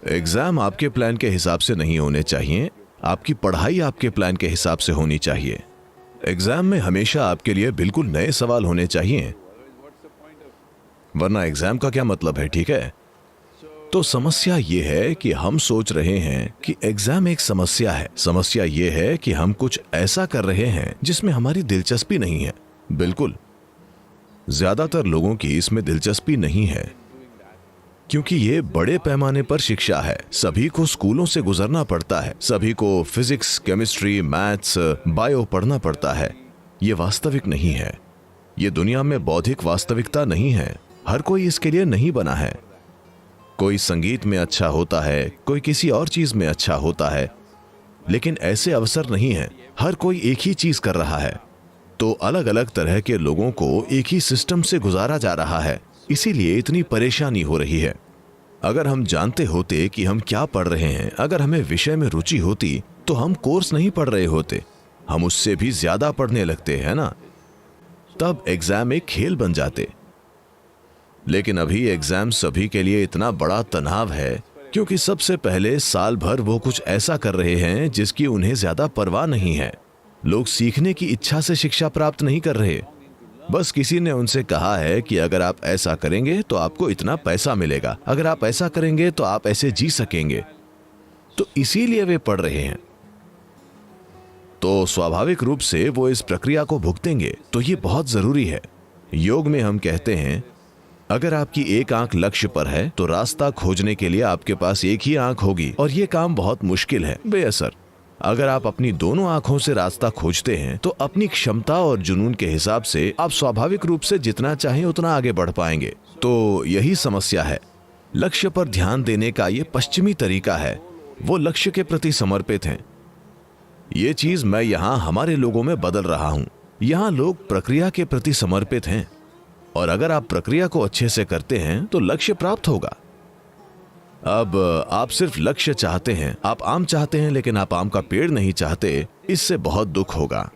Exam आपके plan के हिसाब से नहीं होने चाहिए, आपकी पढ़ाई आपके प्लान के हिसाब से होनी चाहिए। एग्जाम में हमेशा आपके लिए बिल्कुल नए सवाल होने चाहिए, वरना एग्जाम का क्या मतलब है, ठीक है? तो समस्या ये है कि हम सोच रहे हैं कि एग्जाम एक समस्या है। समस्या ये है कि हम कुछ ऐसा कर रहे हैं जिसमें हमारी दिलचस्पी नहीं है। बिल्कुल, ज्यादातर लोगों की इसमें दिलचस्पी नहीं है, क्योंकि ये बड़े पैमाने पर शिक्षा है। सभी को स्कूलों से गुजरना पड़ता है, सभी को फिजिक्स, केमिस्ट्री, मैथ्स, बायो पढ़ना पड़ता है। ये वास्तविक नहीं है, ये दुनिया में बौद्धिक वास्तविकता नहीं है। हर कोई इसके लिए नहीं बना है। कोई संगीत में अच्छा होता है, कोई किसी और चीज में अच्छा होता है, लेकिन ऐसे अवसर नहीं है। हर कोई एक ही चीज कर रहा है, तो अलग अलग तरह के लोगों को एक ही सिस्टम से गुजारा जा रहा है, इसीलिए इतनी परेशानी हो रही है। अगर हम जानते होते कि हम क्या पढ़ रहे हैं, अगर हमें विषय में रुचि होती, तो हम कोर्स नहीं पढ़ रहे होते, हम उससे भी ज्यादा पढ़ने लगते हैं ना। तब एग्जाम एक खेल बन जाते। लेकिन अभी एग्जाम सभी के लिए इतना बड़ा तनाव है, क्योंकि सबसे पहले साल भर वो कुछ ऐसा कर रहे हैं जिसकी उन्हें ज्यादा परवाह नहीं है। लोग सीखने की इच्छा से शिक्षा प्राप्त नहीं कर रहे, बस किसी ने उनसे कहा है कि अगर आप ऐसा करेंगे तो आपको इतना पैसा मिलेगा, अगर आप ऐसा करेंगे तो आप ऐसे जी सकेंगे, तो इसीलिए वे पढ़ रहे हैं। तो स्वाभाविक रूप से वो इस प्रक्रिया को भुगतेंगे। तो ये बहुत जरूरी है। योग में हम कहते हैं, अगर आपकी एक आंख लक्ष्य पर है तो रास्ता खोजने के लिए आपके पास एक ही आंख होगी, और यह काम बहुत मुश्किल है, बेअसर। अगर आप अपनी दोनों आंखों से रास्ता खोजते हैं तो अपनी क्षमता और जुनून के हिसाब से आप स्वाभाविक रूप से जितना चाहें उतना आगे बढ़ पाएंगे। तो यही समस्या है। लक्ष्य पर ध्यान देने का ये पश्चिमी तरीका है, वो लक्ष्य के प्रति समर्पित हैं। ये चीज मैं यहाँ हमारे लोगों में बदल रहा हूँ। यहाँ लोग प्रक्रिया के प्रति समर्पित हैं, और अगर आप प्रक्रिया को अच्छे से करते हैं तो लक्ष्य प्राप्त होगा। अब आप सिर्फ लक्ष्य चाहते हैं, आप आम चाहते हैं, लेकिन आप आम का पेड़ नहीं चाहते, इससे बहुत दुख होगा।